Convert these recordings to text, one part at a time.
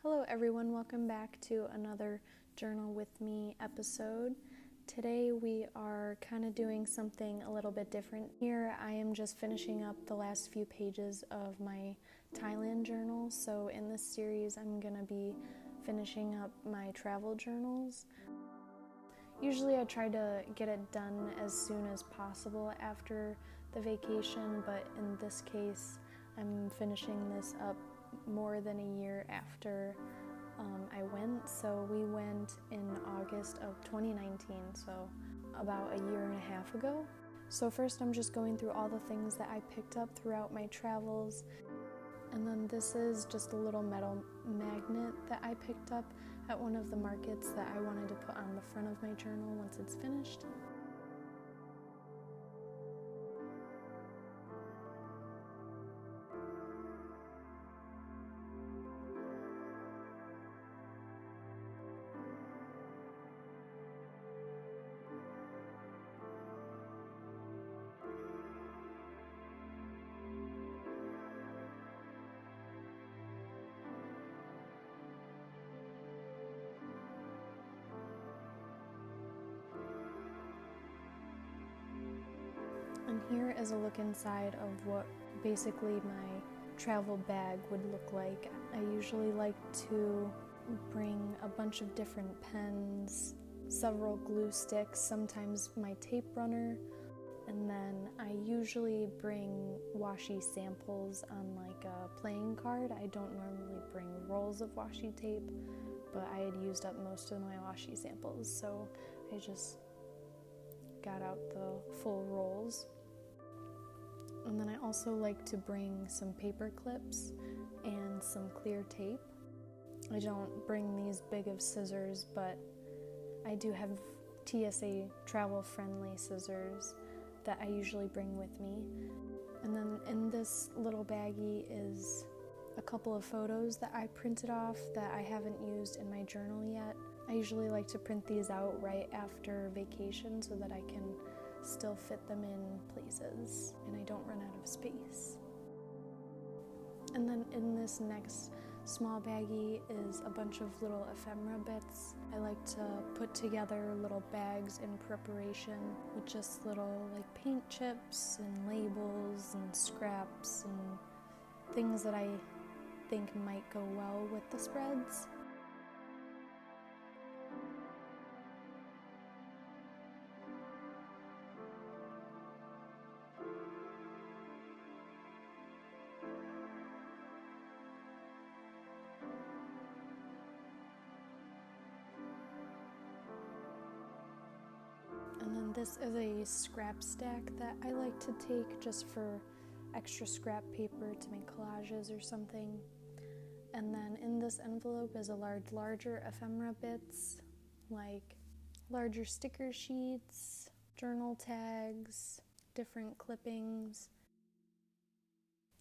Hello everyone, welcome back to another Journal With Me episode. Today we are kind of doing something a little bit different. Here I am just finishing up the last few pages of my Thailand journal. So in this series I'm going to be finishing up my travel journals. Usually I try to get it done as soon as possible after the vacation, but in this case I'm finishing this up more than a year after I went. So we went in August of 2019, so about a year and a half ago. So first I'm just going through all the things that I picked up throughout my travels, and then this is just a little metal magnet that I picked up at one of the markets that I wanted to put on the front of my journal once it's finished. And here is a look inside of what basically my travel bag would look like. I usually like to bring a bunch of different pens, several glue sticks, sometimes my tape runner, and then I usually bring washi samples on like a playing card. I don't normally bring rolls of washi tape, but I had used up most of my washi samples, so I just got out the full rolls. And then I also like to bring some paper clips and some clear tape. I don't bring these big of scissors, but I do have TSA travel friendly scissors that I usually bring with me. And then in this little baggie is a couple of photos that I printed off that I haven't used in my journal yet. I usually like to print these out right after vacation so that I can still fit them in places and I don't run out of space. And then in this next small baggie is a bunch of little ephemera bits. I like to put together little bags in preparation with just little like paint chips and labels and scraps and things that I think might go well with the spreads. And then this is a scrap stack that I like to take just for extra scrap paper to make collages or something. And then in this envelope is a larger ephemera bits, like larger sticker sheets, journal tags, different clippings.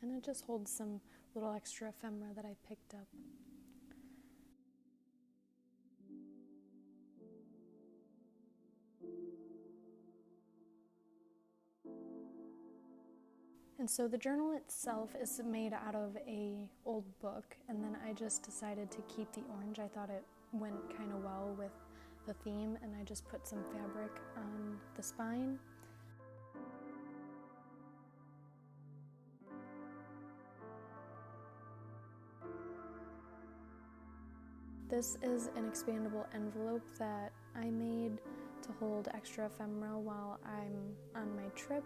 And it just holds some little extra ephemera that I picked up. And so the journal itself is made out of a old book, and then I just decided to keep the orange. I thought it went kind of well with the theme, and I just put some fabric on the spine. This is an expandable envelope that I made to hold extra ephemera while I'm on my trip.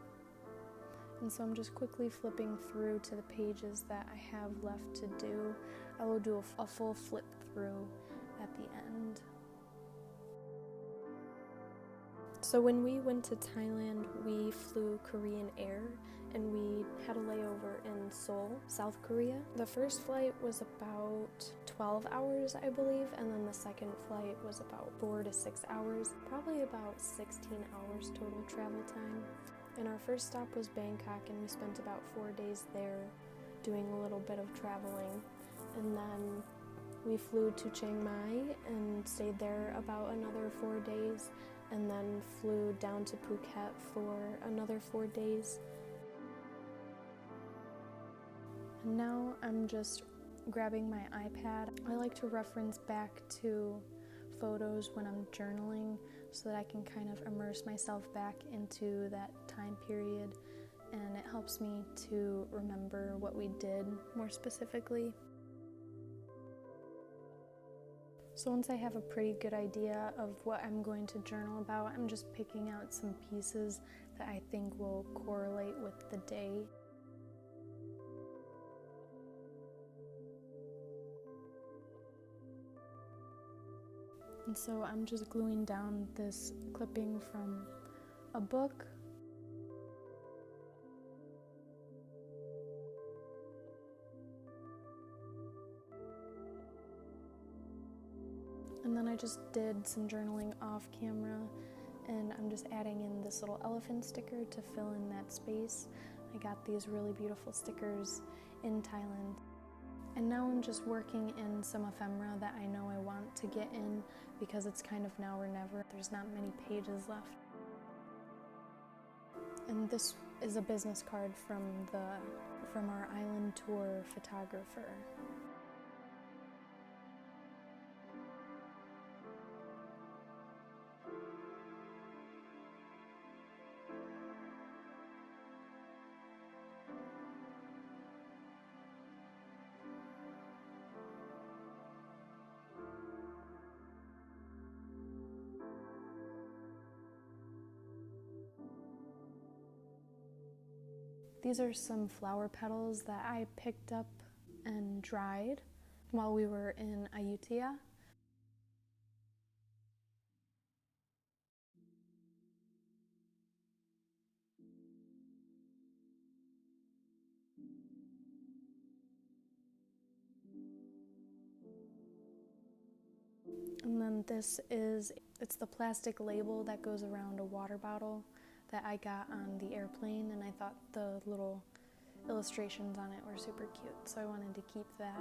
And so I'm just quickly flipping through to the pages that I have left to do. I will do a full flip through at the end. So when we went to Thailand, we flew Korean Air and we had a layover in Seoul, South Korea. The first flight was about 12 hours, I believe, and then the second flight was about 4 to 6 hours, probably about 16 hours total travel time. And our first stop was Bangkok, and we spent about 4 days there doing a little bit of traveling. And then we flew to Chiang Mai and stayed there about another 4 days, and then flew down to Phuket for another 4 days. And now I'm just grabbing my iPad, I like to reference back to photos when I'm journaling so that I can kind of immerse myself back into that time period, and it helps me to remember what we did more specifically. So once I have a pretty good idea of what I'm going to journal about, I'm just picking out some pieces that I think will correlate with the day. And so I'm just gluing down this clipping from a book. And then I just did some journaling off camera, and I'm just adding in this little elephant sticker to fill in that space. I got these really beautiful stickers in Thailand. And now I'm just working in some ephemera that I know I want to get in because it's kind of now or never. There's not many pages left. And this is a business card from our island tour photographer. These are some flower petals that I picked up and dried while we were in Ayutthaya. And then it's the plastic label that goes around a water bottle that I got on the airplane, and I thought the little illustrations on it were super cute, so I wanted to keep that.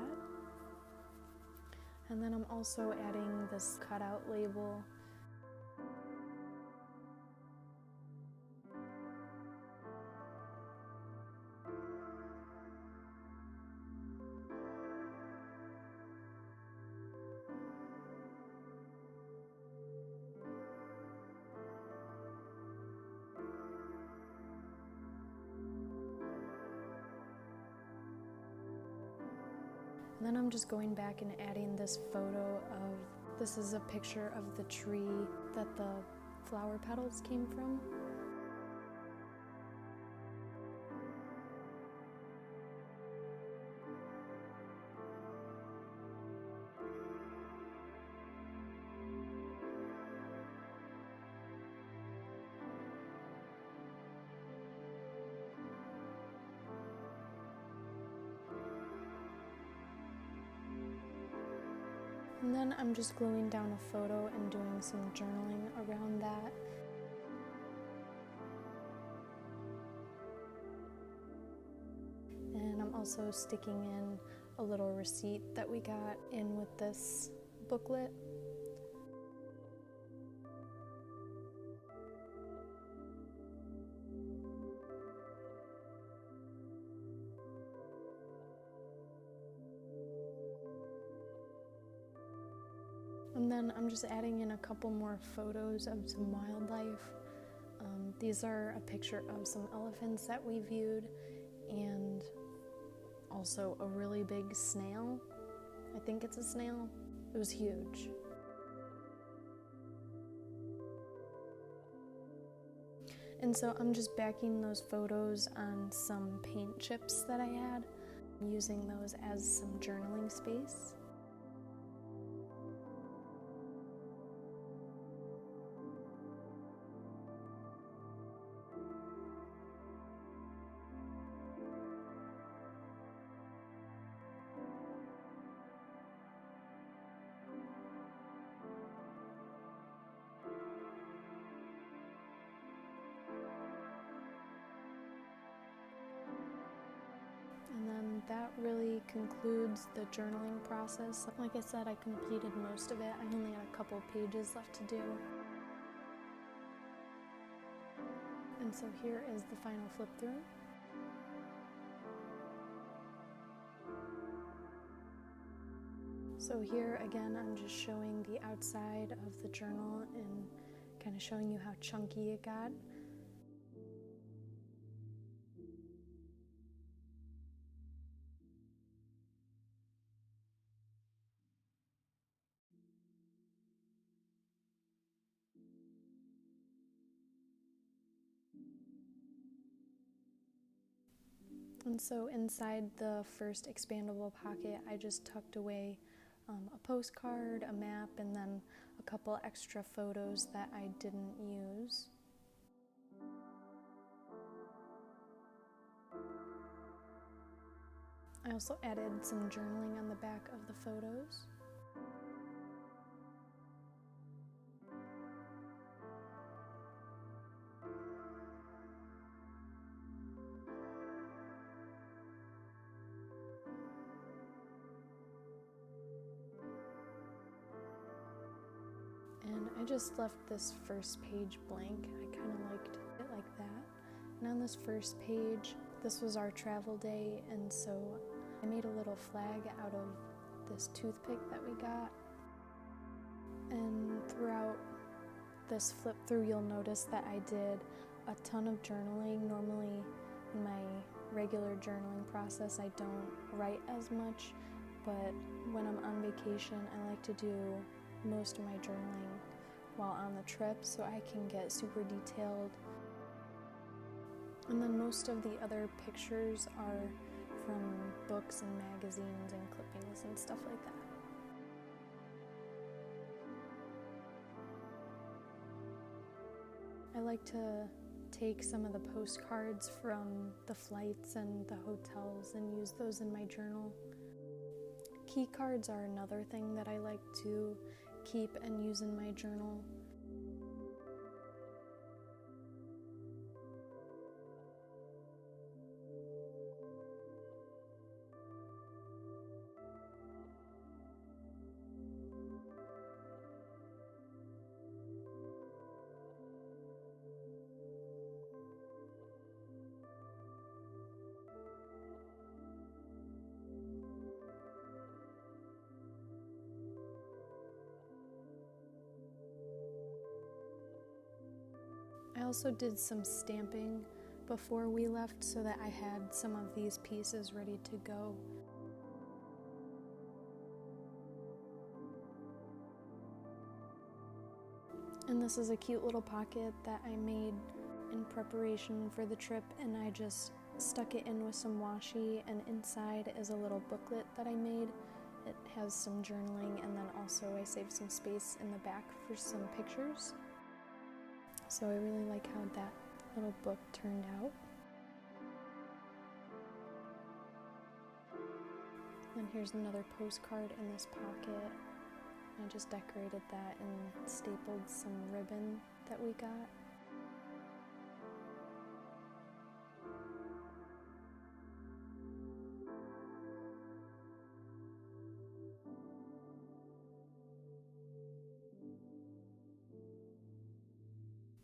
And then I'm also adding this cutout label. And then I'm just going back and adding this photo of, this is a picture of the tree that the flower petals came from. And then I'm just gluing down a photo and doing some journaling around that. And I'm also sticking in a little receipt that we got in with this booklet. And then I'm just adding in a couple more photos of some wildlife. These are a picture of some elephants that we viewed, and also a really big snail. I think it's a snail. It was huge. And so I'm just backing those photos on some paint chips that I had, using those as some journaling space. And then that really concludes the journaling process. Like I said, I completed most of it. I only had a couple pages left to do. And so here is the final flip through. So here again, I'm just showing the outside of the journal and kind of showing you how chunky it got. And so inside the first expandable pocket, I just tucked away a postcard, a map, and then a couple extra photos that I didn't use. I also added some journaling on the back of the photos. And I just left this first page blank. I kind of liked it like that. And on this first page, this was our travel day, and so I made a little flag out of this toothpick that we got. And throughout this flip through, you'll notice that I did a ton of journaling. Normally in my regular journaling process, I don't write as much, but when I'm on vacation, I like to do most of my journaling while on the trip so I can get super detailed. And then most of the other pictures are from books and magazines and clippings and stuff like that. I like to take some of the postcards from the flights and the hotels and use those in my journal. Key cards are another thing that I like to keep and use in my journal. I also did some stamping before we left so that I had some of these pieces ready to go. And this is a cute little pocket that I made in preparation for the trip, and I just stuck it in with some washi, and inside is a little booklet that I made. It has some journaling, and then also I saved some space in the back for some pictures. So I really like how that little book turned out. And here's another postcard in this pocket. I just decorated that and stapled some ribbon that we got.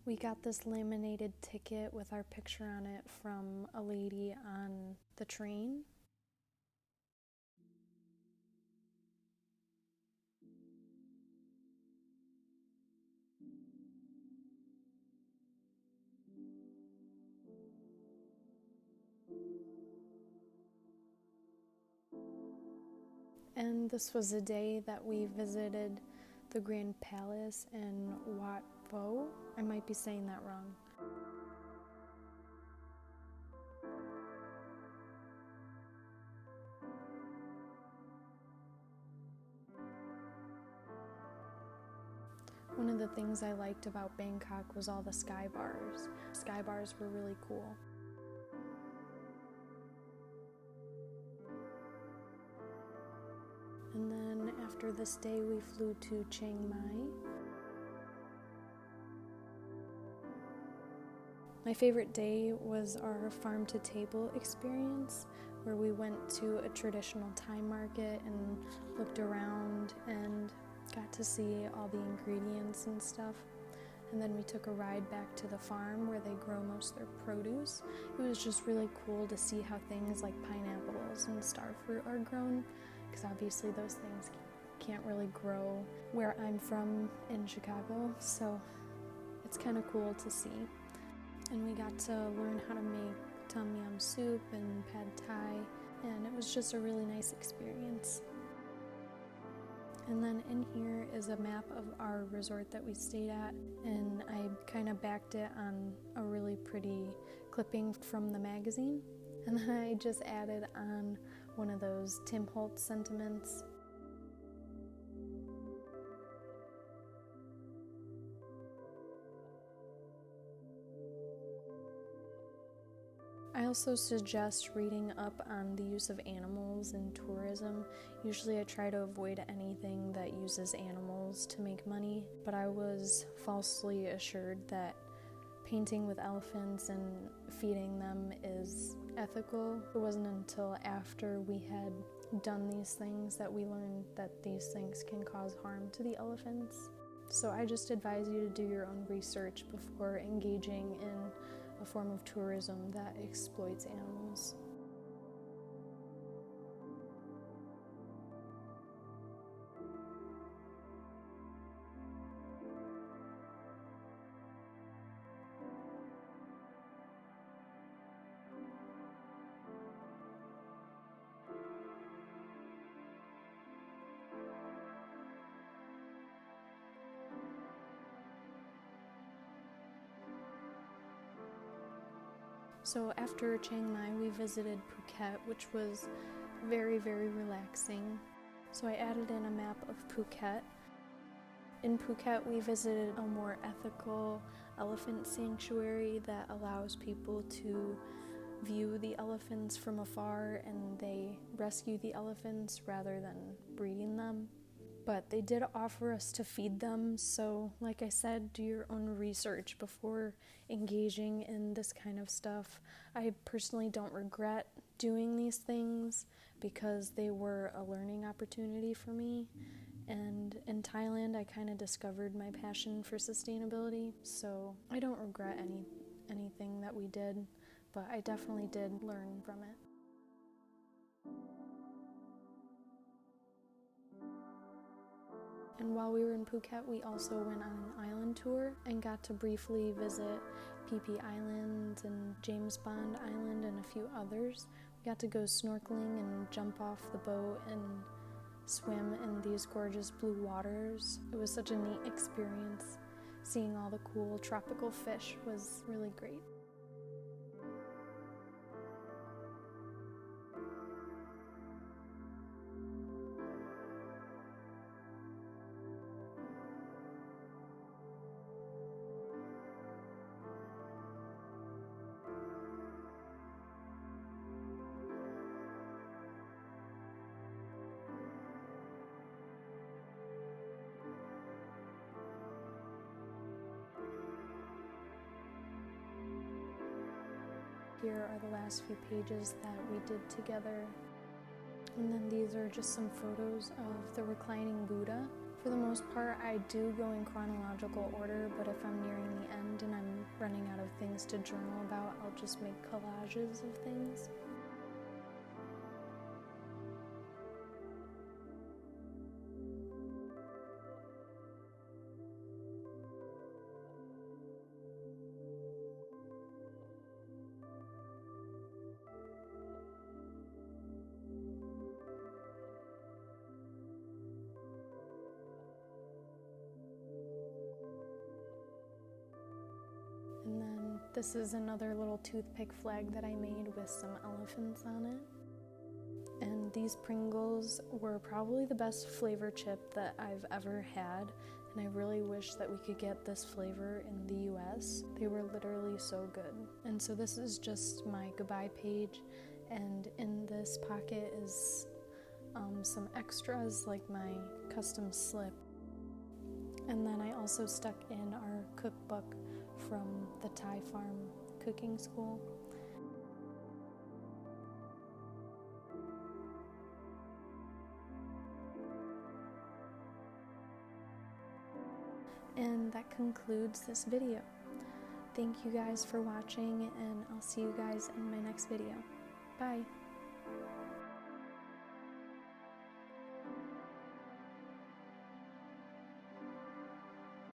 We got this laminated ticket with our picture on it from a lady on the train. And this was a day that we visited the Grand Palace in Wat Pho. I might be saying that wrong. One of the things I liked about Bangkok was all the sky bars. Sky bars were really cool. And then after this day, we flew to Chiang Mai. My favorite day was our farm to table experience, where we went to a traditional Thai market and looked around and got to see all the ingredients and stuff. And then we took a ride back to the farm where they grow most of their produce. It was just really cool to see how things like pineapples and starfruit are grown, because obviously those things can't really grow where I'm from in Chicago, so it's kind of cool to see. And we got to learn how to make tom yum soup and pad thai, and it was just a really nice experience. And then in here is a map of our resort that we stayed at, and I kind of backed it on a really pretty clipping from the magazine. And then I just added on one of those Tim Holtz sentiments. I also suggest reading up on the use of animals in tourism. Usually I try to avoid anything that uses animals to make money, but I was falsely assured that painting with elephants and feeding them is ethical. It wasn't until after we had done these things that we learned that these things can cause harm to the elephants. So I just advise you to do your own research before engaging in a form of tourism that exploits animals. So after Chiang Mai, we visited Phuket, which was very, very relaxing. So I added in a map of Phuket. In Phuket, we visited a more ethical elephant sanctuary that allows people to view the elephants from afar, and they rescue the elephants rather than breeding them. But they did offer us to feed them, so like I said, do your own research before engaging in this kind of stuff. I personally don't regret doing these things because they were a learning opportunity for me. And in Thailand, I kind of discovered my passion for sustainability, so I don't regret anything that we did, but I definitely did learn from it. And while we were in Phuket, we also went on an island tour and got to briefly visit Phi Phi Island and James Bond Island and a few others. We got to go snorkeling and jump off the boat and swim in these gorgeous blue waters. It was such a neat experience. Seeing all the cool tropical fish was really great. Here are the last few pages that we did together. And then these are just some photos of the reclining Buddha. For the most part, I do go in chronological order, but if I'm nearing the end and I'm running out of things to journal about, I'll just make collages of things. And then this is another little toothpick flag that I made with some elephants on it. And these Pringles were probably the best flavor chip that I've ever had, and I really wish that we could get this flavor in the US. They were literally so good. And so this is just my goodbye page, and in this pocket is some extras like my custom slip. And then I also stuck in our cookbook from the Thai farm cooking school. And that concludes this video. Thank you guys for watching, and I'll see you guys in my next video. Bye!